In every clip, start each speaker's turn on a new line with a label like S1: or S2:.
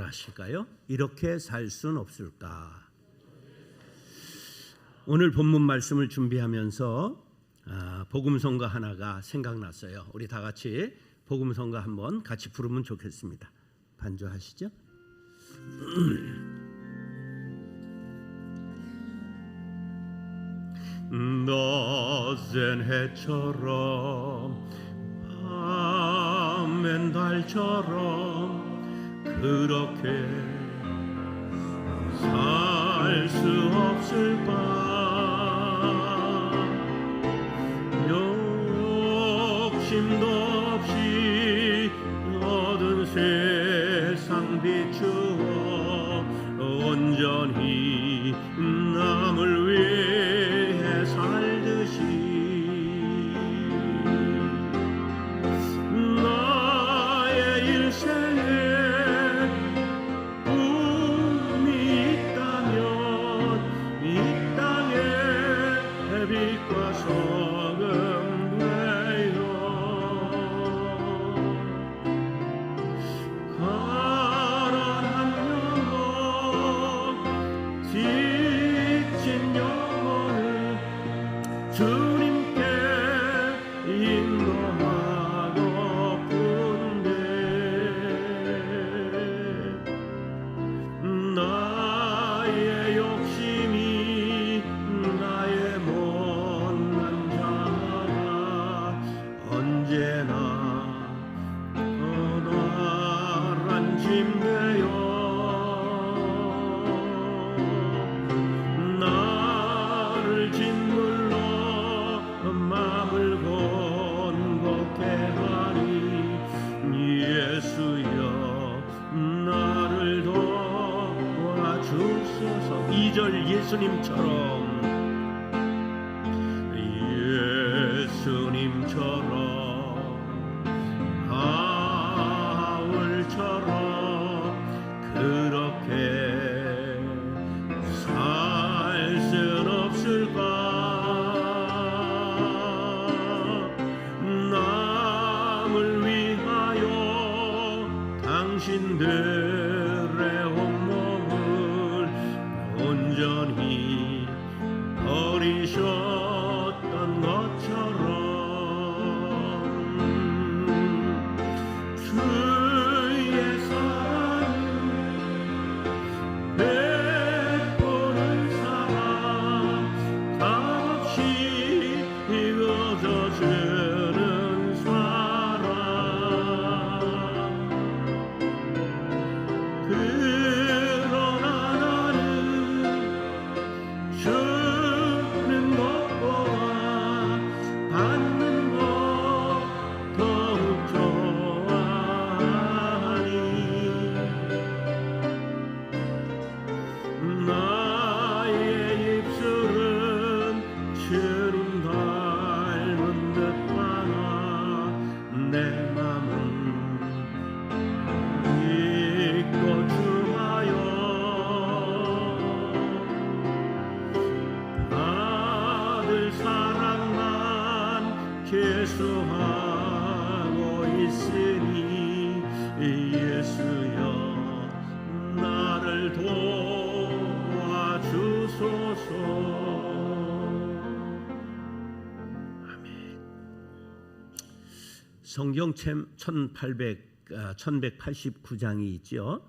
S1: 하실까요? 이렇게 살 수는 없을까? 오늘 본문 말씀을 준비하면서 복음성가 하나가 생각났어요. 우리 다 같이 복음성가 한번 같이 부르면 좋겠습니다. 반주하시죠? 낮엔 해처럼 밤엔 달처럼 그렇게 살 수 없을까? 욕심도 없이 얻은 세상 비추어 온전히 남을 위해 살듯이 나의 일생에 꿈이 있다면 이 땅에 빛과 소금 되어 가난한 영혼 지친 영혼을 주님께 인도하고픈데 나의 욕심이 나의 못난 자가 언제나 커다란 짐 되어 나를 짓눌러 마음을 곤곡해 하니 예수여 나를 도와주소서. 2절 예수님처럼 바울처럼 그렇게 살 순 없을까? 남을 위하여 당신들의 온몸을 온전히 버리셨던 것처럼 주의 사랑 베푸는 사랑 값없이 이어져주는 사랑 그러나 나는 주는 것보다 받는 것 더욱 좋아하니 나의 입술은 주님 닮은 듯하나 내 맘은 믿고 주하여 받을 사랑만 계수하고 있으니 예수여 나를 도와주소서. 아멘. 성경 1189장이 있죠.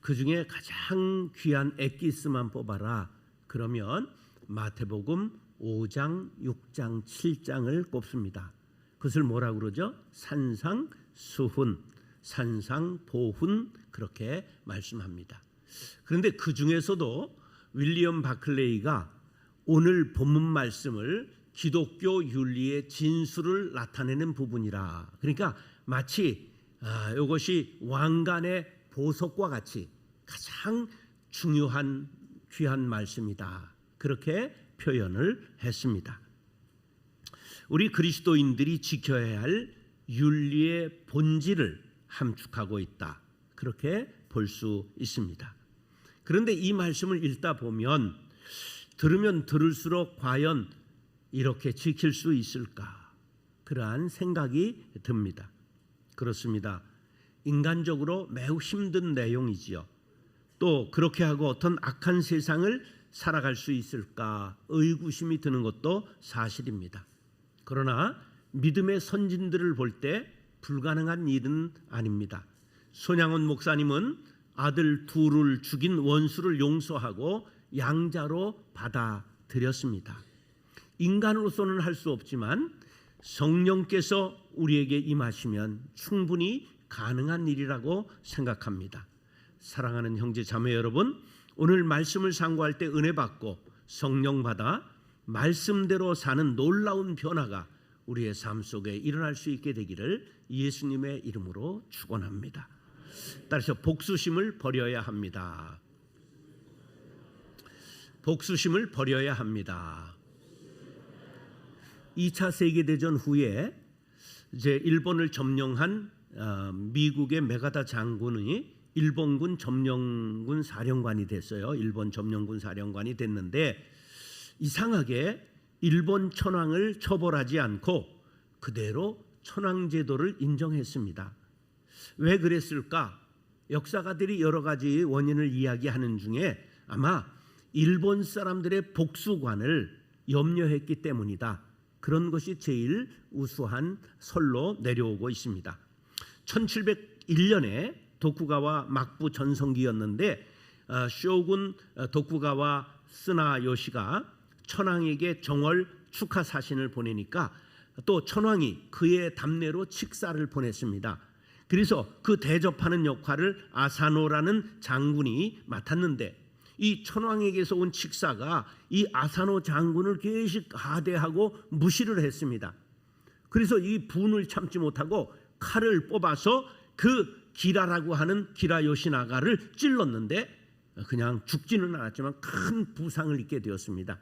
S1: 그 중에 가장 귀한 엑기스만 뽑아라 그러면 마태복음 5장, 6장, 7장을 꼽습니다. 그것을 뭐라고 그러죠? 산상수훈, 산상보훈 그렇게 말씀합니다. 그런데 그 중에서도 윌리엄 바클레이가 오늘 본문 말씀을 기독교 윤리의 진수를 나타내는 부분이라. 그러니까 마치 이것이 왕관의 보석과 같이 가장 중요한 귀한 말씀이다. 그렇게 표현을 했습니다. 우리 그리스도인들이 지켜야 할 윤리의 본질을 함축하고 있다. 그렇게 볼 수 있습니다. 그런데 이 말씀을 읽다 보면 들으면 들을수록 과연 이렇게 지킬 수 있을까? 그러한 생각이 듭니다. 그렇습니다. 인간적으로 매우 힘든 내용이지요. 또 그렇게 하고 어떤 악한 세상을 살아갈 수 있을까 의구심이 드는 것도 사실입니다. 그러나 믿음의 선진들을 볼 때 불가능한 일은 아닙니다. 손양원 목사님은 아들 둘을 죽인 원수를 용서하고 양자로 받아들였습니다. 인간으로서는 할 수 없지만 성령께서 우리에게 임하시면 충분히 가능한 일이라고 생각합니다. 사랑하는 형제 자매 여러분, 오늘 말씀을 상고할 때 은혜 받고 성령 받아 말씀대로 사는 놀라운 변화가 우리의 삶 속에 일어날 수 있게 되기를 예수님의 이름으로 축원합니다. 따라서 복수심을 버려야 합니다. 복수심을 버려야 합니다. 2차 세계대전 후에 이제 일본을 점령한 미국의 메가다 장군이 일본군 점령군 사령관이 됐어요. 일본 점령군 사령관이 됐는데 이상하게 일본 천황을 처벌하지 않고 그대로 천황제도를 인정했습니다. 왜 그랬을까? 역사가들이 여러 가지 원인을 이야기하는 중에 아마 일본 사람들의 복수관을 염려했기 때문이다. 그런 것이 제일 우수한 설로 내려오고 있습니다. 1701년에 도쿠가와 막부 전성기였는데 쇼군 도쿠가와 스나요시가 천황에게 정월 축하 사신을 보내니까 또 천황이 그의 답례로 칙사를 보냈습니다. 그래서 그 대접하는 역할을 아사노라는 장군이 맡았는데 이 천황에게서 온 칙사가 이 아사노 장군을 계속 하대하고 무시를 했습니다. 그래서 이 분을 참지 못하고 칼을 뽑아서 그 기라라고 하는 기라 요시나가를 찔렀는데 그냥 죽지는 않았지만 큰 부상을 입게 되었습니다.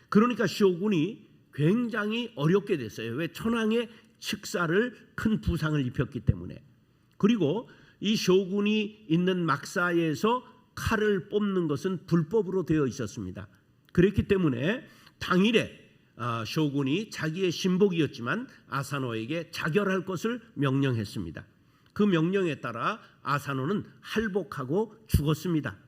S1: 그러니까 쇼군이 굉장히 어렵게 됐어요. 왜? 천황의 칙사를 큰 부상을 입혔기 때문에. 그리고 이 쇼군이 있는 막사에서 칼을 뽑는 것은 불법으로 되어 있었습니다. 그렇기 때문에 당일에 쇼군이 자기의 신복이었지만 아사노에게 자결할 것을 명령했습니다. 그 명령에 따라 아사노는 할복하고 죽었습니다.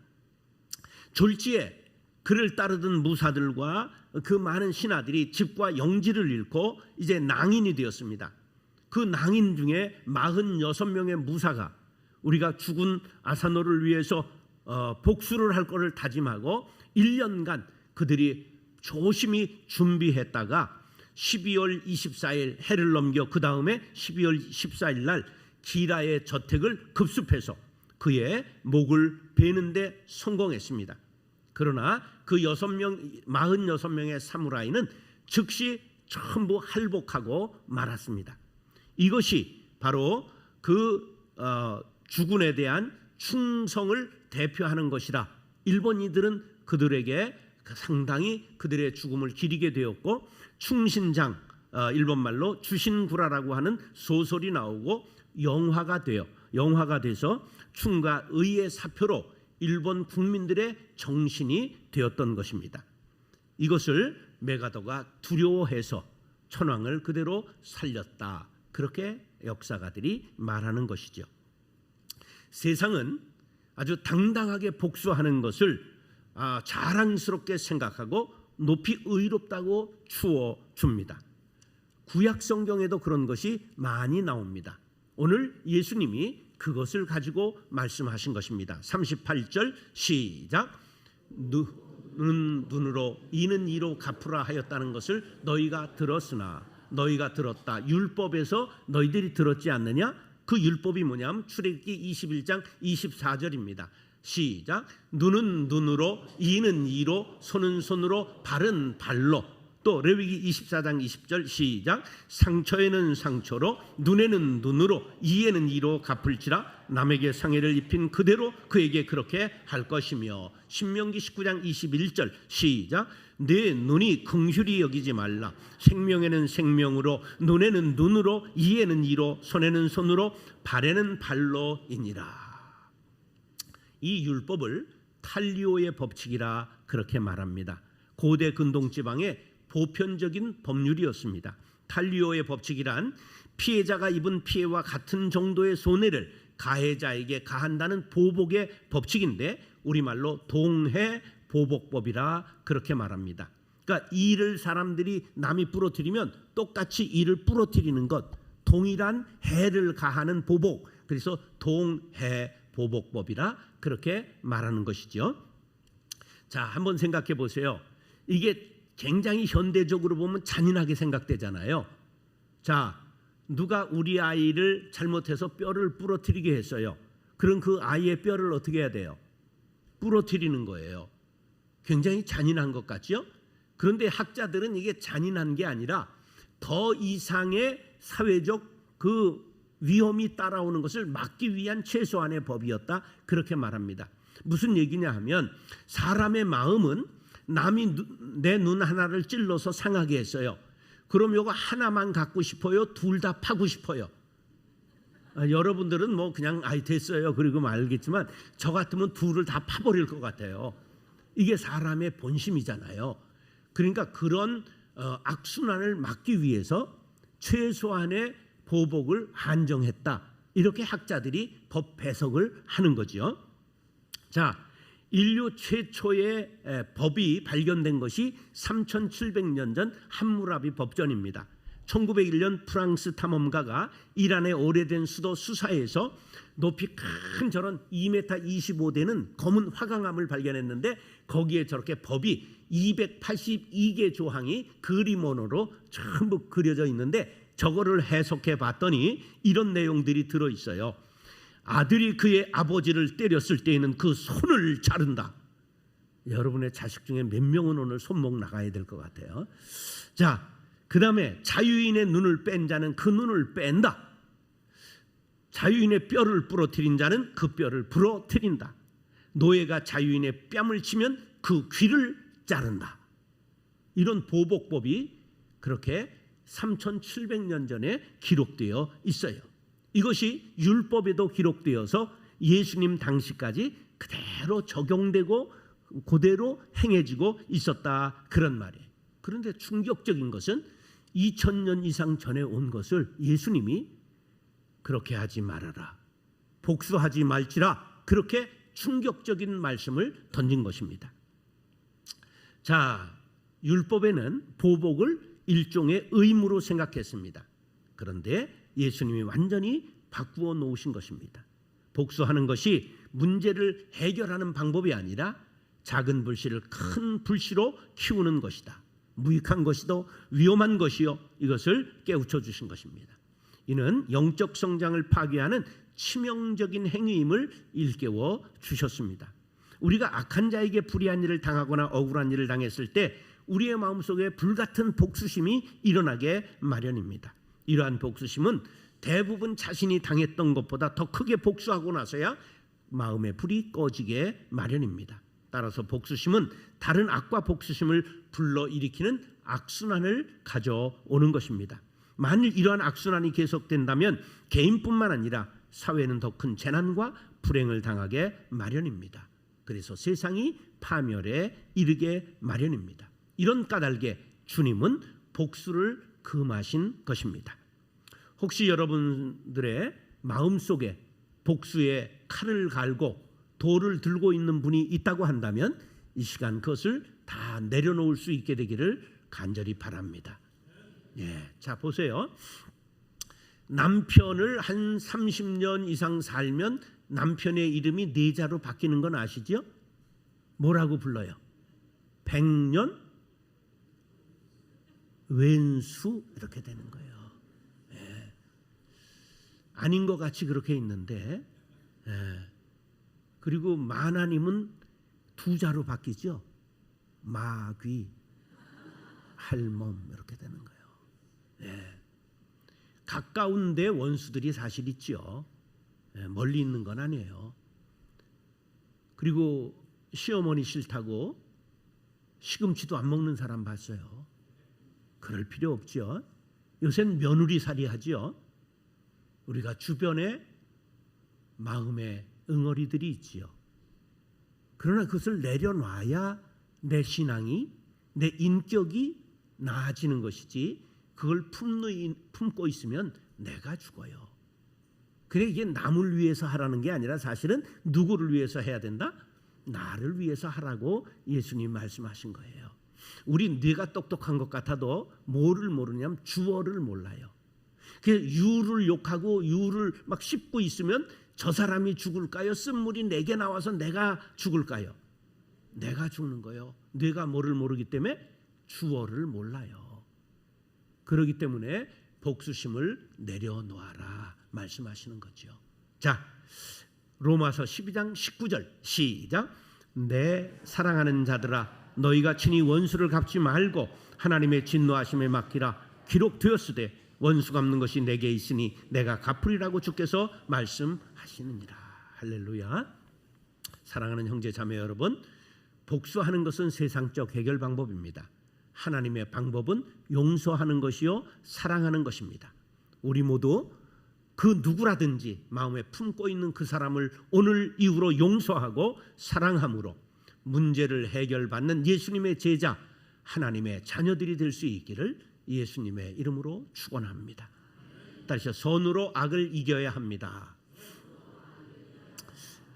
S1: 졸지에 그를 따르던 무사들과 그 많은 신하들이 집과 영지를 잃고 이제 낭인이 되었습니다. 그 낭인 중에 46명의 무사가 우리가 죽은 아사노를 위해서 복수를 할 것을 다짐하고 1년간 그들이 조심히 준비했다가 12월 24일 해를 넘겨 그 다음에 12월 14일 날 기라의 저택을 급습해서 그의 목을 베는데 성공했습니다. 그러나 그 46명의 사무라이는 즉시 전부 할복하고 말았습니다. 이것이 바로 그 주군에 대한 충성을 대표하는 것이다. 일본인들은 그들에게 상당히 그들의 죽음을 기리게 되었고 충신장, 일본말로 주신구라라고 하는 소설이 나오고 영화가 돼서 충과 의의 사표로 일본 국민들의 정신이 되었던 것입니다. 이것을 메가더가 두려워해서 천황을 그대로 살렸다. 그렇게 역사가들이 말하는 것이죠. 세상은 아주 당당하게 복수하는 것을 자랑스럽게 생각하고 높이 의롭다고 추워줍니다. 구약 성경에도 그런 것이 많이 나옵니다. 오늘 예수님이 그것을 가지고 말씀하신 것입니다. 38절 시작. 눈은 눈으로 이는 이로 갚으라 하였다는 것을 너희가 들었으나 너희가 들었다. 율법에서 너희들이 들었지 않느냐? 그 율법이 뭐냐면 출애굽기 21장 24절입니다. 시작. 눈은 눈으로 이는 이로 손은 손으로 발은 발로. 또 레위기 24장 20절 시작. 상처에는 상처로 눈에는 눈으로 이에는 이로 갚을지라 남에게 상해를 입힌 그대로 그에게 그렇게 할 것이며. 신명기 19장 21절 시작. 내 눈이 긍휼히 여기지 말라. 생명에는 생명으로 눈에는 눈으로 이에는 이로 손에는 손으로 발에는 발로이니라. 이 율법을 탈리오의 법칙이라 그렇게 말합니다. 고대 근동지방의 보편적인 법률이었습니다. 탈리오의 법칙이란 피해자가 입은 피해와 같은 정도의 손해를 가해자에게 가한다는 보복의 법칙인데 우리말로 동해보복법이라 그렇게 말합니다. 그러니까 이를 사람들이 남이 부러뜨리면 똑같이 이를 부러뜨리는 것, 동일한 해를 가하는 보복, 그래서 동해보복법이라 그렇게 말하는 것이죠. 자, 한번 생각해 보세요. 이게 굉장히 현대적으로 보면 잔인하게 생각되잖아요. 자, 누가 우리 아이를 잘못해서 뼈를 부러뜨리게 했어요. 그럼 그 아이의 뼈를 어떻게 해야 돼요? 부러뜨리는 거예요. 굉장히 잔인한 것 같죠? 그런데 학자들은 이게 잔인한 게 아니라 더 이상의 사회적 그 위험이 따라오는 것을 막기 위한 최소한의 법이었다, 그렇게 말합니다. 무슨 얘기냐 하면 사람의 마음은 남이 내 눈 하나를 찔러서 상하게 했어요. 그럼 요거 하나만 갖고 싶어요? 둘 다 파고 싶어요? 여러분들은 뭐 그냥 아이 됐어요 그리고 말겠지만 저 같으면 둘을 다 파버릴 것 같아요. 이게 사람의 본심이잖아요. 그러니까 그런 악순환을 막기 위해서 최소한의 보복을 한정했다, 이렇게 학자들이 법 해석을 하는 거죠. 자, 인류 최초의 법이 발견된 것이 3700년 전 함무라비 법전입니다. 1901년 프랑스 탐험가가 이란의 오래된 수도 수사에서 높이 큰 저런 2m 25되는 검은 화강암을 발견했는데 거기에 저렇게 법이 282개 조항이 그림원어로 전부 그려져 있는데 저거를 해석해 봤더니 이런 내용들이 들어있어요. 아들이 그의 아버지를 때렸을 때에는 그 손을 자른다. 여러분의 자식 중에 몇 명은 오늘 손목 나가야 될 것 같아요. 자, 그 다음에 자유인의 눈을 뺀 자는 그 눈을 뺀다. 자유인의 뼈를 부러뜨린 자는 그 뼈를 부러뜨린다. 노예가 자유인의 뺨을 치면 그 귀를 자른다. 이런 보복법이 그렇게 3700년 전에 기록되어 있어요. 이것이 율법에도 기록되어서 예수님 당시까지 그대로 적용되고 그대로 행해지고 있었다, 그런 말이에요. 그런데 충격적인 것은 2000년 이상 전에 온 것을 예수님이 그렇게 하지 말아라, 복수하지 말지라, 그렇게 충격적인 말씀을 던진 것입니다. 자, 율법에는 보복을 일종의 의무로 생각했습니다. 그런데 예수님이 완전히 바꾸어 놓으신 것입니다. 복수하는 것이 문제를 해결하는 방법이 아니라 작은 불씨를 큰 불씨로 키우는 것이다. 무익한 것이도 위험한 것이요, 이것을 깨우쳐 주신 것입니다. 이는 영적 성장을 파괴하는 치명적인 행위임을 일깨워 주셨습니다. 우리가 악한 자에게 불의한 일을 당하거나 억울한 일을 당했을 때 우리의 마음속에 불같은 복수심이 일어나게 마련입니다. 이러한 복수심은 대부분 자신이 당했던 것보다 더 크게 복수하고 나서야 마음의 불이 꺼지게 마련입니다. 따라서 복수심은 다른 악과 복수심을 불러일으키는 악순환을 가져오는 것입니다. 만일 이러한 악순환이 계속된다면 개인뿐만 아니라 사회는 더 큰 재난과 불행을 당하게 마련입니다. 그래서 세상이 파멸에 이르게 마련입니다. 이런 까닭에 주님은 복수를 금하신 것입니다. 혹시 여러분들의 마음속에 복수의 칼을 갈고 돌을 들고 있는 분이 있다고 한다면 이 시간 그것을 다 내려놓을 수 있게 되기를 간절히 바랍니다. 예, 자 보세요. 남편을 한 30년 이상 살면 남편의 이름이 네 자로 바뀌는 건 아시죠? 뭐라고 불러요? 백년 왼수, 이렇게 되는 거예요. 예. 아닌 것 같이 그렇게 있는데, 예. 그리고 마나님은 두 자로 바뀌죠. 마귀, 할멈, 이렇게 되는 거예요. 예. 가까운데 원수들이 사실 있죠. 예. 멀리 있는 건 아니에요. 그리고 시어머니 싫다고 시금치도 안 먹는 사람 봤어요. 그럴 필요 없죠. 요새는 며느리살이 하죠. 우리가 주변에 마음의 응어리들이 있지요. 그러나 그것을 내려놔야 내 신앙이, 내 인격이 나아지는 것이지, 그걸 품고 있으면 내가 죽어요. 그래 이게 남을 위해서 하라는 게 아니라 사실은 누구를 위해서 해야 된다? 나를 위해서 하라고 예수님 말씀하신 거예요. 우리 뇌가 똑똑한 것 같아도 뭐를 모르냐면 주어를 몰라요. 그 유를 욕하고 유를 막 씹고 있으면 저 사람이 죽을까요? 쓴물이 내게 나와서 내가 죽을까요? 내가 죽는 거예요. 뇌가 뭐를 모르기 때문에 주어를 몰라요. 그렇기 때문에 복수심을 내려놓아라 말씀하시는 거죠. 자, 로마서 12장 19절 시작. 내 사랑하는 자들아 너희가 친히 원수를 갚지 말고 하나님의 진노하심에 맡기라. 기록되었으되 원수 갚는 것이 내게 있으니 내가 갚으리라고 주께서 말씀하시느니라. 할렐루야. 사랑하는 형제 자매 여러분, 복수하는 것은 세상적 해결 방법입니다. 하나님의 방법은 용서하는 것이요 사랑하는 것입니다. 우리 모두 그 누구라든지 마음에 품고 있는 그 사람을 오늘 이후로 용서하고 사랑함으로 문제를 해결받는 예수님의 제자, 하나님의 자녀들이 될 수 있기를 예수님의 이름으로 축원합니다. 다시 선으로 악을 이겨야 합니다.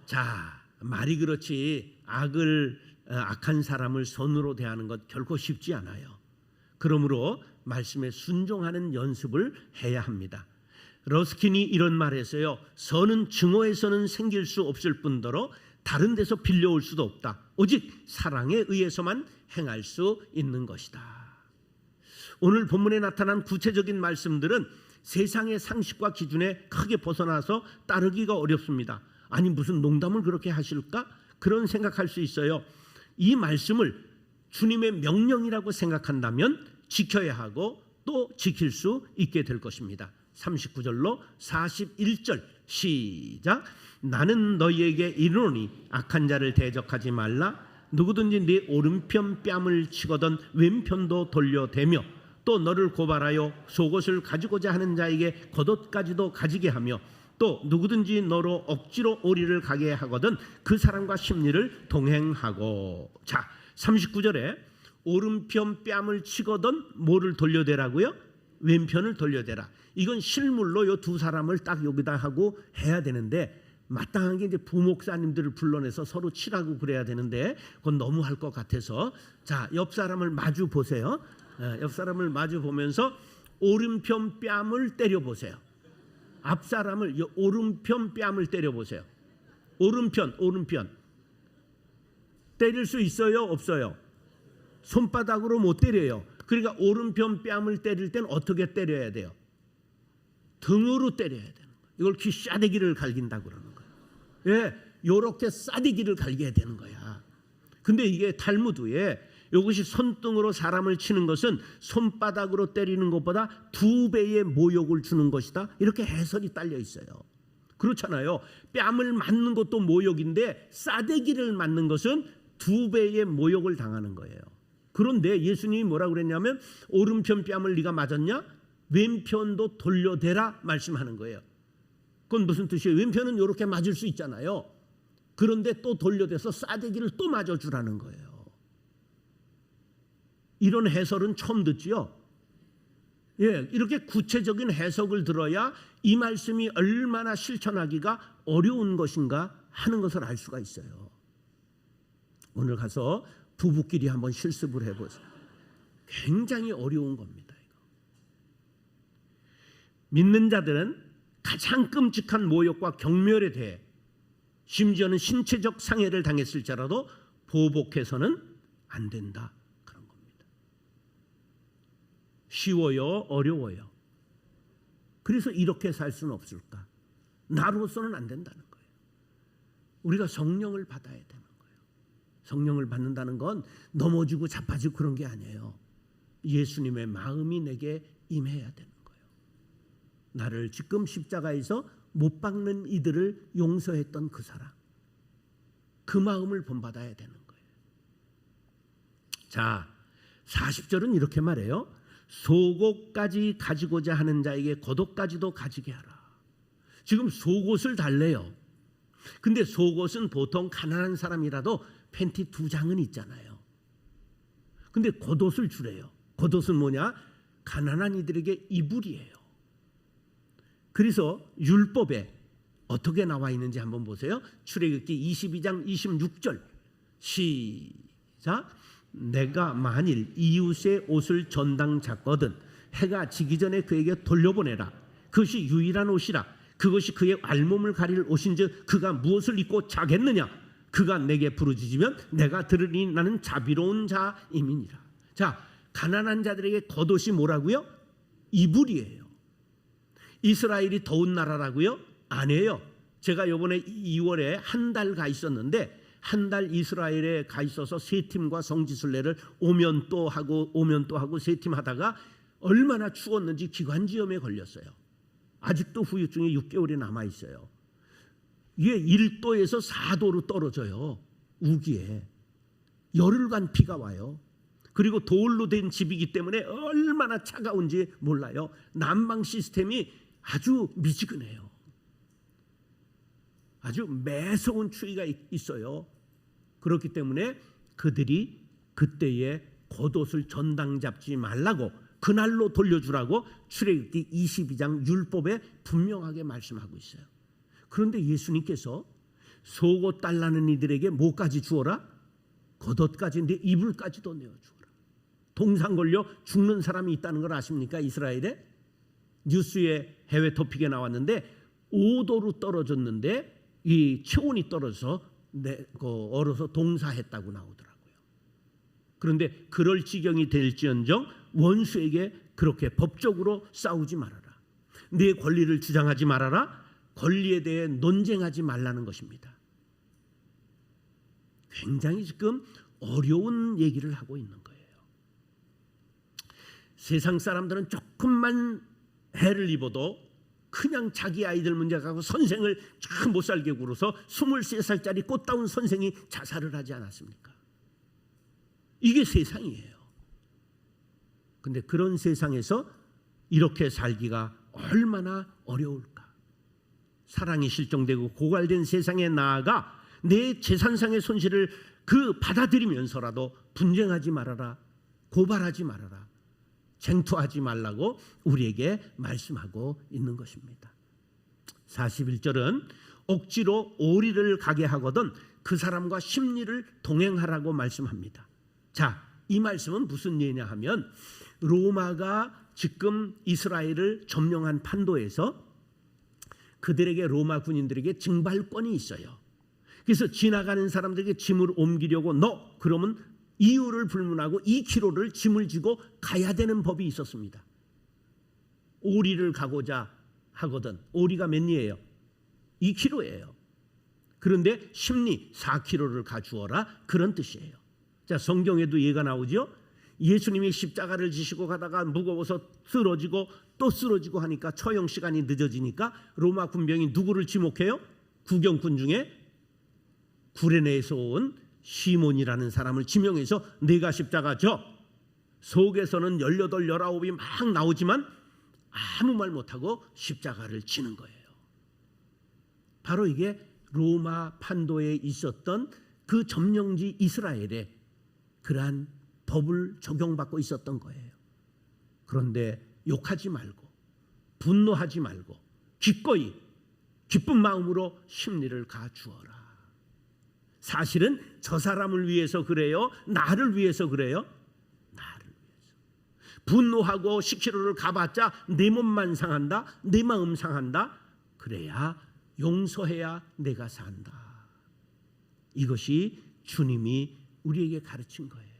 S1: 자, 말이 그렇지 악한 사람을 선으로 대하는 것 결코 쉽지 않아요. 그러므로 말씀에 순종하는 연습을 해야 합니다. 러스킨이 이런 말했어요. 선은 증오에서는 생길 수 없을 뿐더러 다른 데서 빌려올 수도 없다. 오직 사랑에 의해서만 행할 수 있는 것이다. 오늘 본문에 나타난 구체적인 말씀들은 세상의 상식과 기준에 크게 벗어나서 따르기가 어렵습니다. 아니 무슨 농담을 그렇게 하실까? 그런 생각할 수 있어요. 이 말씀을 주님의 명령이라고 생각한다면 지켜야 하고 또 지킬 수 있게 될 것입니다. 39절로 41절 시작. 나는 너희에게 이르노니 악한 자를 대적하지 말라. 누구든지 네 오른편 뺨을 치거든 왼편도 돌려대며 또 너를 고발하여 속옷을 가지고자 하는 자에게 겉옷까지도 가지게 하며 또 누구든지 너로 억지로 오리를 가게 하거든 그 사람과 심리를 동행하고. 자, 39절에 오른편 뺨을 치거든 뭐를 돌려대라고요? 왼편을 돌려대라. 이건 실물로 요 두 사람을 딱 여기다 하고 해야 되는데 마땅한 게 이제 부목사님들을 불러내서 서로 치라고 그래야 되는데 그건 너무 할 것 같아서 자, 옆 사람을 마주 보세요. 옆 사람을 마주 보면서 오른편 뺨을 때려 보세요. 앞 사람을 오른편 뺨을 때려 보세요. 오른편 때릴 수 있어요? 없어요? 손바닥으로 못 때려요. 그러니까 오른편 뺨을 때릴 땐 어떻게 때려야 돼요? 등으로 때려야 되는 거예요. 이걸 귀싸대기를 갈긴다고 그러는 거예요. 예, 요렇게 싸대기를 갈겨야 되는 거야. 근데 이게 탈무드에 이것이 손등으로 사람을 치는 것은 손바닥으로 때리는 것보다 2배의 모욕을 주는 것이다. 이렇게 해설이 딸려 있어요. 그렇잖아요. 뺨을 맞는 것도 모욕인데 싸대기를 맞는 것은 2배의 모욕을 당하는 거예요. 그런데 예수님이 뭐라고 그랬냐면 오른편 뺨을 네가 맞았냐? 왼편도 돌려대라 말씀하는 거예요. 그건 무슨 뜻이에요? 왼편은 이렇게 맞을 수 있잖아요. 그런데 또 돌려대서 싸대기를 또 맞아주라는 거예요. 이런 해설은 처음 듣지요. 예, 이렇게 구체적인 해석을 들어야 이 말씀이 얼마나 실천하기가 어려운 것인가 하는 것을 알 수가 있어요. 오늘 가서 부부끼리 한번 실습을 해보세요. 굉장히 어려운 겁니다. 이거. 믿는 자들은 가장 끔찍한 모욕과 경멸에 대해 심지어는 신체적 상해를 당했을지라도 보복해서는 안 된다. 그런 겁니다. 쉬워요? 어려워요? 그래서 이렇게 살 수는 없을까? 나로서는 안 된다는 거예요. 우리가 성령을 받아야 되는 거예요. 성령을 받는다는 건 넘어지고 자빠지고 그런 게 아니에요. 예수님의 마음이 내게 임해야 되는 거예요. 나를 지금 십자가에서 못 박는 이들을 용서했던 그 사람, 그 마음을 본받아야 되는 거예요. 자, 40절은 이렇게 말해요. 속옷까지 가지고자 하는 자에게 겉옷까지도 가지게 하라. 지금 속옷을 달래요. 근데 속옷은 보통 가난한 사람이라도 팬티 2장은 있잖아요. 근데 겉옷을 주래요. 겉옷은 뭐냐? 가난한 이들에게 이불이에요. 그래서 율법에 어떻게 나와 있는지 한번 보세요. 출애굽기 22장 26절 시작. 내가 만일 이웃의 옷을 전당 잡거든 해가 지기 전에 그에게 돌려보내라. 그것이 유일한 옷이라. 그것이 그의 알몸을 가릴 옷인즉 그가 무엇을 입고 자겠느냐. 그가 내게 부르짖으면 내가 들으니 나는 자비로운 자임이니라. 자, 가난한 자들에게 겉옷이 뭐라고요? 이불이에요. 이스라엘이 더운 나라라고요? 아니에요. 제가 이번에 2월에 한 달 가 있었는데 한 달 이스라엘에 가 있어서 세 팀과 성지순례를 오면 또 하고 세 팀 하다가 얼마나 추웠는지 기관지염에 걸렸어요. 아직도 후유증이 6개월이 남아 있어요. 이게 1도에서 4도로 떨어져요. 우기에 열흘간 비가 와요. 그리고 돌로 된 집이기 때문에 얼마나 차가운지 몰라요. 난방 시스템이 아주 미지근해요. 아주 매서운 추위가 있어요. 그렇기 때문에 그들이 그때에 겉옷을 전당 잡지 말라고 그날로 돌려주라고 출애굽기 22장 율법에 분명하게 말씀하고 있어요. 그런데 예수님께서 속옷 달라는 이들에게 뭐까지 주어라? 겉옷까지, 내 이불까지도 내어주어라. 동상 걸려 죽는 사람이 있다는 걸 아십니까? 이스라엘에 뉴스에 해외 토픽에 나왔는데 5도로 떨어졌는데 이 체온이 떨어져서 얼어서 동사했다고 나오더라고요. 그런데 그럴 지경이 될지언정 원수에게 그렇게 법적으로 싸우지 말아라. 네 권리를 주장하지 말아라. 권리에 대해 논쟁하지 말라는 것입니다. 굉장히 지금 어려운 얘기를 하고 있는 거예요. 세상 사람들은 조금만 해를 입어도 그냥 자기 아이들 문제 갖고 선생을 참 못 살게 굴어서 23살짜리 꽃다운 선생이 자살을 하지 않았습니까? 이게 세상이에요. 근데 그런 세상에서 이렇게 살기가 얼마나 어려울까? 사랑이 실종되고 고갈된 세상에 나아가 내 재산상의 손실을 받아들이면서라도 분쟁하지 말아라, 고발하지 말아라, 쟁투하지 말라고 우리에게 말씀하고 있는 것입니다. 41절은 억지로 오리를 가게 하거든 그 사람과 심리를 동행하라고 말씀합니다. 자, 이 말씀은 무슨 얘기냐 하면 로마가 지금 이스라엘을 점령한 판도에서 그들에게 로마 군인들에게 징발권이 있어요. 그래서 지나가는 사람들에게 짐을 옮기려고 그러면 이유를 불문하고 2km를 짐을 지고 가야 되는 법이 있었습니다. 오리를 가고자 하거든 오리가 몇 리예요? 2km예요. 그런데 심리 4km를 가주어라 그런 뜻이에요. 자, 성경에도 예가 나오죠. 예수님이 십자가를 지시고 가다가 무거워서 쓰러지고 또 쓰러지고 하니까 처형 시간이 늦어지니까 로마 군병이 누구를 지목해요? 구경꾼 중에 구레네에서 온 시몬이라는 사람을 지명해서 네가 십자가 져. 속에서는 18, 19이 막 나오지만 아무 말 못하고 십자가를 지는 거예요. 바로 이게 로마 판도에 있었던 그 점령지 이스라엘에 그러한 법을 적용받고 있었던 거예요. 그런데 욕하지 말고 분노하지 말고 기꺼이 기쁜 마음으로 심리를 가주어라. 사실은 저 사람을 위해서 그래요? 나를 위해서 그래요? 나를 위해서. 분노하고 10km를 가봤자 내 몸만 상한다, 내 마음 상한다. 그래야 용서해야 내가 산다. 이것이 주님이 우리에게 가르친 거예요.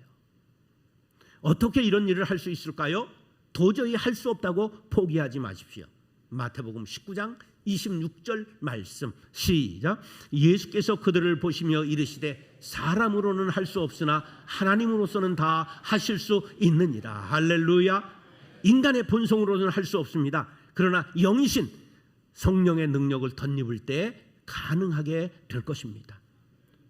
S1: 어떻게 이런 일을 할 수 있을까요? 도저히 할 수 없다고 포기하지 마십시오. 마태복음 19장 26절 말씀 시작. 예수께서 그들을 보시며 이르시되 사람으로는 할 수 없으나 하나님으로서는 다 하실 수 있느니라. 할렐루야. 인간의 본성으로는 할 수 없습니다. 그러나 영이신 성령의 능력을 덧입을 때 가능하게 될 것입니다.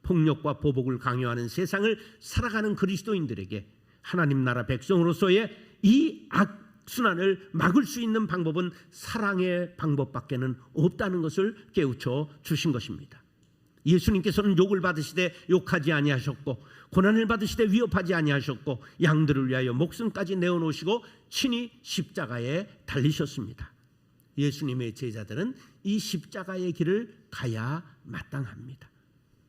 S1: 폭력과 보복을 강요하는 세상을 살아가는 그리스도인들에게 하나님 나라 백성으로서의 이 악순환을 막을 수 있는 방법은 사랑의 방법밖에는 없다는 것을 깨우쳐 주신 것입니다. 예수님께서는 욕을 받으시되 욕하지 아니하셨고 고난을 받으시되 위협하지 아니하셨고 양들을 위하여 목숨까지 내어놓으시고 친히 십자가에 달리셨습니다. 예수님의 제자들은 이 십자가의 길을 가야 마땅합니다.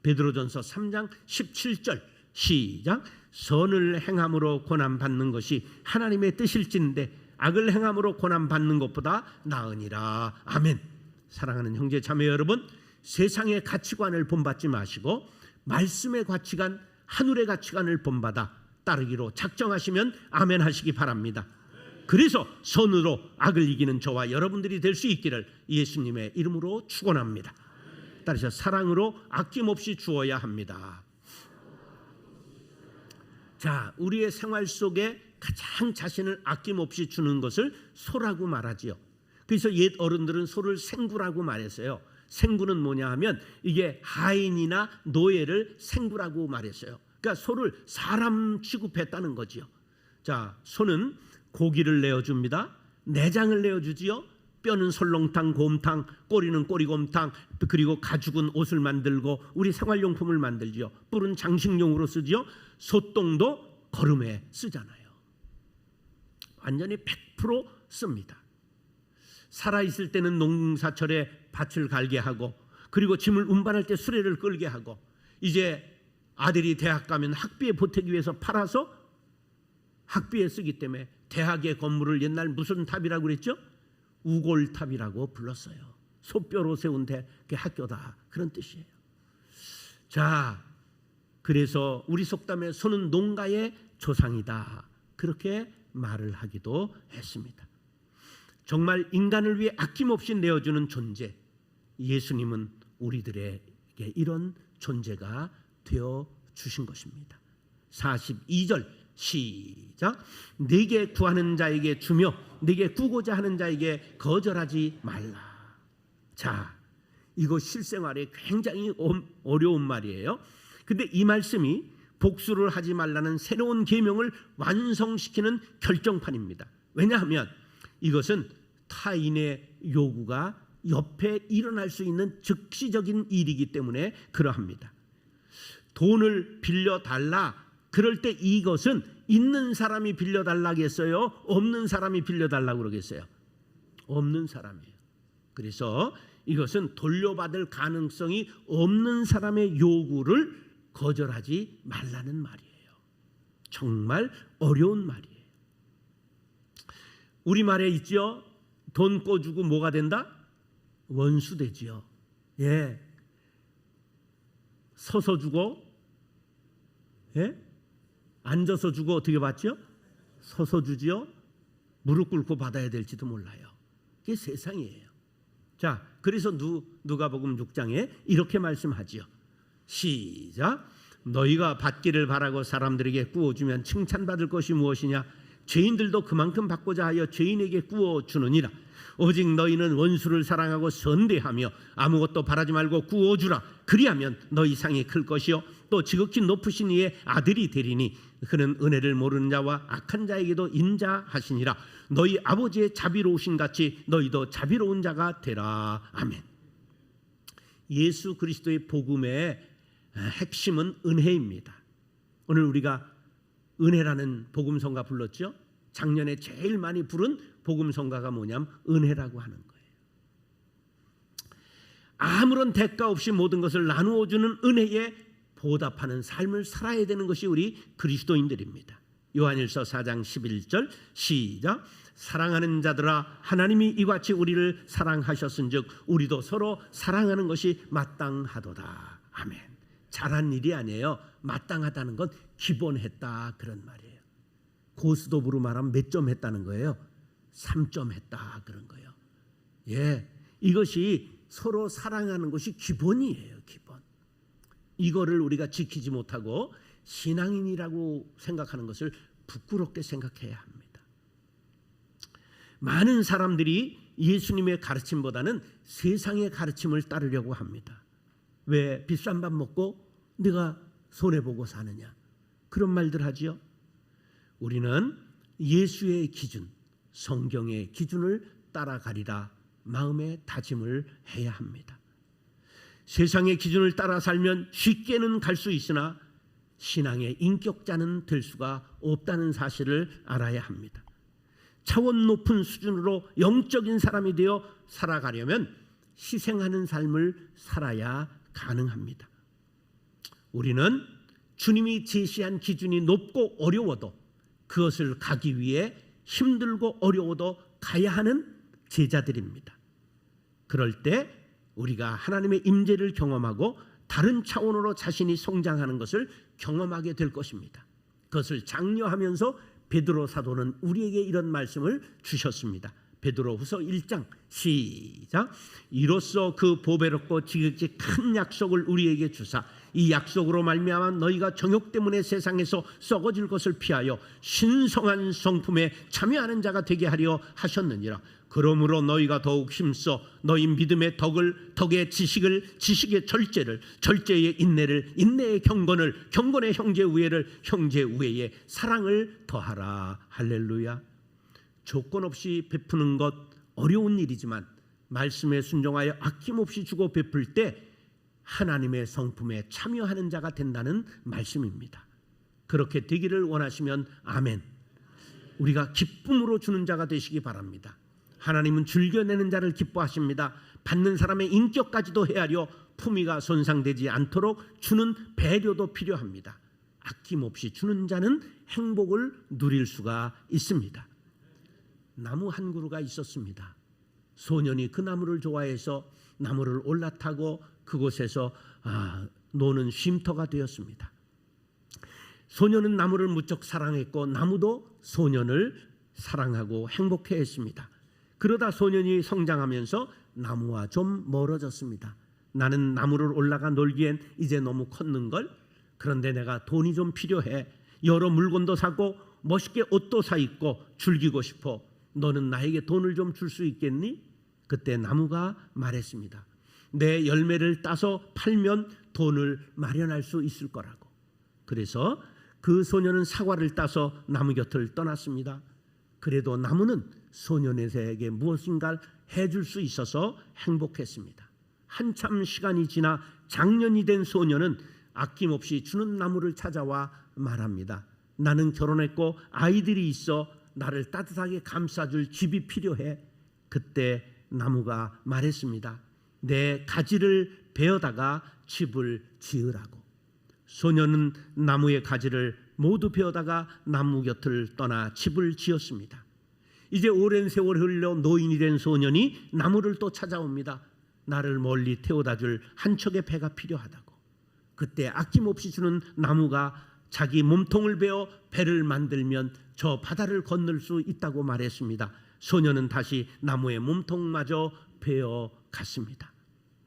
S1: 베드로전서 3장 17절 시작. 선을 행함으로 고난받는 것이 하나님의 뜻일진데 악을 행함으로 고난받는 것보다 나으니라. 아멘. 사랑하는 형제 자매 여러분, 세상의 가치관을 본받지 마시고 말씀의 가치관, 하늘의 가치관을 본받아 따르기로 작정하시면 아멘 하시기 바랍니다. 그래서 선으로 악을 이기는 저와 여러분들이 될 수 있기를 예수님의 이름으로 축원합니다. 따라서 사랑으로 아낌없이 주어야 합니다. 자, 우리의 생활 속에 가장 자신을 아낌없이 주는 것을 소라고 말하지요. 그래서 옛 어른들은 소를 생구라고 말했어요. 생구는 뭐냐 하면 이게 하인이나 노예를 생구라고 말했어요. 그러니까 소를 사람 취급했다는 거지요. 자, 소는 고기를 내어줍니다. 내장을 내어주지요. 뼈는 설렁탕, 곰탕, 꼬리는 꼬리곰탕, 그리고 가죽은 옷을 만들고 우리 생활용품을 만들지요. 뿔은 장식용으로 쓰지요. 소똥도 거름에 쓰잖아요. 완전히 100% 씁니다. 살아있을 때는 농사철에 밭을 갈게 하고, 그리고 짐을 운반할 때 수레를 끌게 하고, 이제 아들이 대학 가면 학비에 보태기 위해서 팔아서 학비에 쓰기 때문에 대학의 건물을 옛날 무슨 탑이라고 그랬죠? 우골탑이라고 불렀어요. 소뼈로 세운 학교다, 그런 뜻이에요. 자, 그래서 우리 속담에 소는 농가의 조상이다, 그렇게 말을 하기도 했습니다. 정말 인간을 위해 아낌없이 내어주는 존재, 예수님은 우리들에게 이런 존재가 되어 주신 것입니다. 42절 시작. 네게 구하는 자에게 주며 네게 구고자 하는 자에게 거절하지 말라. 자, 이거 실생활에 굉장히 어려운 말이에요. 근데 이 말씀이 복수를 하지 말라는 새로운 계명을 완성시키는 결정판입니다. 왜냐하면 이것은 타인의 요구가 옆에 일어날 수 있는 즉시적인 일이기 때문에 그러합니다. 돈을 빌려달라, 그럴 때 이것은 있는 사람이 빌려달라겠어요? 없는 사람이 빌려달라고 그러겠어요? 없는 사람이에요. 그래서 이것은 돌려받을 가능성이 없는 사람의 요구를 거절하지 말라는 말이에요. 정말 어려운 말이에요. 우리말에 있죠. 돈 꿔주고 뭐가 된다? 원수 되지요. 예. 서서 주고, 예? 앉아서 주고 어떻게 받죠? 서서 주지요. 무릎 꿇고 받아야 될지도 몰라요. 그게 세상이에요. 자, 그래서 누가복음 6장에 이렇게 말씀하지요. 시작. 너희가 받기를 바라고 사람들에게 구워주면 칭찬받을 것이 무엇이냐? 죄인들도 그만큼 받고자 하여 죄인에게 구워주느니라. 오직 너희는 원수를 사랑하고 선대하며 아무것도 바라지 말고 구워주라. 그리하면 너희 상이 클 것이요 또 지극히 높으신 이의 아들이 되리니 그는 은혜를 모르는 자와 악한 자에게도 인자하시니라. 너희 아버지의 자비로우신 같이 너희도 자비로운 자가 되라. 아멘. 예수 그리스도의 복음의 핵심은 은혜입니다. 오늘 우리가 은혜라는 복음성가 불렀죠. 작년에 제일 많이 부른 복음성가가 뭐냐면 은혜라고 하는 거예요. 아무런 대가 없이 모든 것을 나누어 주는 은혜에 보답하는 삶을 살아야 되는 것이 우리 그리스도인들입니다. 요한일서 4장 11절 시작. 사랑하는 자들아, 하나님이 이같이 우리를 사랑하셨은즉 우리도 서로 사랑하는 것이 마땅하도다. 아멘. 잘한 일이 아니에요. 마땅하다는 건 기본했다, 그런 말이에요. 고스톱으로 말하면 몇 점 했다는 거예요? 3점 했다, 그런 거예요. 예, 이것이 서로 사랑하는 것이 기본이에요. 기본. 이거를 우리가 지키지 못하고 신앙인이라고 생각하는 것을 부끄럽게 생각해야 합니다. 많은 사람들이 예수님의 가르침보다는 세상의 가르침을 따르려고 합니다. 왜? 비싼 밥 먹고 내가 손해보고 사느냐, 그런 말들 하지요. 우리는 예수의 기준, 성경의 기준을 따라가리라 마음의 다짐을 해야 합니다. 세상의 기준을 따라 살면 쉽게는 갈 수 있으나 신앙의 인격자는 될 수가 없다는 사실을 알아야 합니다. 차원 높은 수준으로 영적인 사람이 되어 살아가려면 희생하는 삶을 살아야 가능합니다. 우리는 주님이 제시한 기준이 높고 어려워도 그것을 가기 위해 힘들고 어려워도 가야 하는 제자들입니다. 그럴 때 우리가 하나님의 임재를 경험하고 다른 차원으로 자신이 성장하는 것을 경험하게 될 것입니다. 그것을 장려하면서 베드로 사도는 우리에게 이런 말씀을 주셨습니다. 베드로후서 1장 시작. 이로써 그 보배롭고 지극히 큰 약속을 우리에게 주사 이 약속으로 말미암아 너희가 정욕 때문에 세상에서 썩어질 것을 피하여 신성한 성품에 참여하는 자가 되게 하려 하셨느니라. 그러므로 너희가 더욱 힘써 너희 믿음의 덕의 지식을, 지식의 절제를, 절제의 인내를, 인내의 경건을, 경건의 형제 우애를, 형제 우애의 사랑을 더하라. 할렐루야. 조건 없이 베푸는 것 어려운 일이지만 말씀에 순종하여 아낌없이 주고 베풀 때 하나님의 성품에 참여하는 자가 된다는 말씀입니다. 그렇게 되기를 원하시면 아멘. 우리가 기쁨으로 주는 자가 되시기 바랍니다. 하나님은 즐겨내는 자를 기뻐하십니다. 받는 사람의 인격까지도 헤아려 품위가 손상되지 않도록 주는 배려도 필요합니다. 아낌없이 주는 자는 행복을 누릴 수가 있습니다. 나무 한 그루가 있었습니다. 소년이 그 나무를 좋아해서 나무를 올라타고 그곳에서 노는 쉼터가 되었습니다. 소년은 나무를 무척 사랑했고 나무도 소년을 사랑하고 행복해했습니다. 그러다 소년이 성장하면서 나무와 좀 멀어졌습니다. 나는 나무를 올라가 놀기엔 이제 너무 컸는걸. 그런데 내가 돈이 좀 필요해. 여러 물건도 사고 멋있게 옷도 사 입고 즐기고 싶어. 너는 나에게 돈을 좀 줄 수 있겠니? 그때 나무가 말했습니다. 내 열매를 따서 팔면 돈을 마련할 수 있을 거라고. 그래서 그 소년은 사과를 따서 나무 곁을 떠났습니다. 그래도 나무는 소년에게 무엇인가 해줄 수 있어서 행복했습니다. 한참 시간이 지나 장년이 된 소년은 아낌없이 주는 나무를 찾아와 말합니다. 나는 결혼했고 아이들이 있어 나를 따뜻하게 감싸줄 집이 필요해. 그때 나무가 말했습니다. 내 가지를 베어다가 집을 지으라고. 소년은 나무의 가지를 모두 베어다가 나무 곁을 떠나 집을 지었습니다. 이제 오랜 세월 흘러 노인이 된 소년이 나무를 또 찾아옵니다. 나를 멀리 태워다 줄 한 척의 배가 필요하다고. 그때 아낌없이 주는 나무가 자기 몸통을 베어 배를 만들면 저 바다를 건널 수 있다고 말했습니다. 소년은 다시 나무의 몸통마저 베어 갔습니다.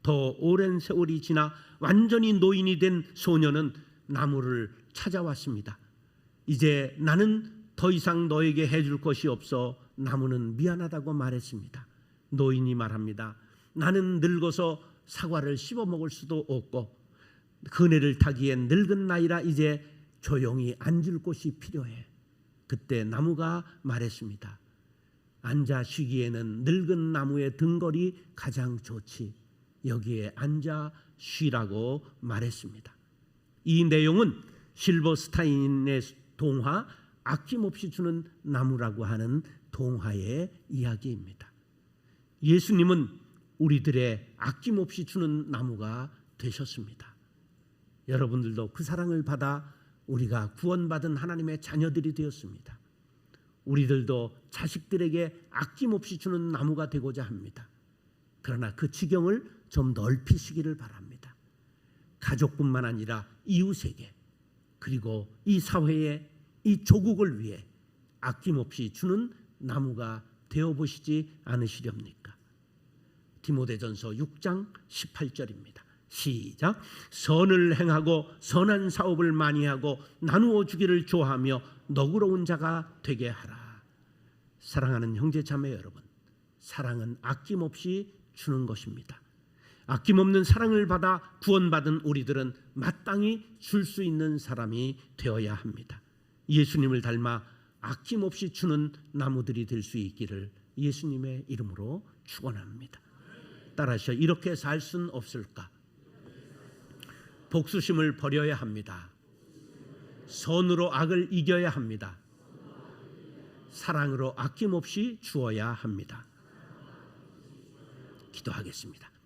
S1: 더 오랜 세월이 지나 완전히 노인이 된 소년은 나무를 찾아왔습니다. 이제 나는 더 이상 너에게 해줄 것이 없어. 나무는 미안하다고 말했습니다. 노인이 말합니다. 나는 늙어서 사과를 씹어 먹을 수도 없고 그네를 타기엔 늙은 나이라 이제 조용히 앉을 곳이 필요해. 그때 나무가 말했습니다. 앉아 쉬기에는 늙은 나무의 등걸이 가장 좋지. 여기에 앉아 쉬라고 말했습니다. 이 내용은 실버스타인의 동화 아낌없이 주는 나무라고 하는 동화의 이야기입니다. 예수님은 우리들의 아낌없이 주는 나무가 되셨습니다. 여러분들도 그 사랑을 받아 우리가 구원받은 하나님의 자녀들이 되었습니다. 우리들도 자식들에게 아낌없이 주는 나무가 되고자 합니다. 그러나 그 지경을 좀 넓히시기를 바랍니다. 가족뿐만 아니라 이웃에게 그리고 이 사회에 이 조국을 위해 아낌없이 주는 나무가 되어보시지 않으시렵니까? 디모데전서 6장 18절입니다. 시작. 선을 행하고 선한 사업을 많이 하고 나누어 주기를 좋아하며 너그러운 자가 되게 하라. 사랑하는 형제 자매 여러분, 사랑은 아낌없이 주는 것입니다. 아낌없는 사랑을 받아 구원받은 우리들은 마땅히 줄 수 있는 사람이 되어야 합니다. 예수님을 닮아 아낌없이 주는 나무들이 될 수 있기를 예수님의 이름으로 축원합니다. 따라서 이렇게 살 수는 없을까? 복수심을 버려야 합니다. 선으로 악을 이겨야 합니다. 사랑으로 아낌없이 주어야 합니다. 기도하겠습니다.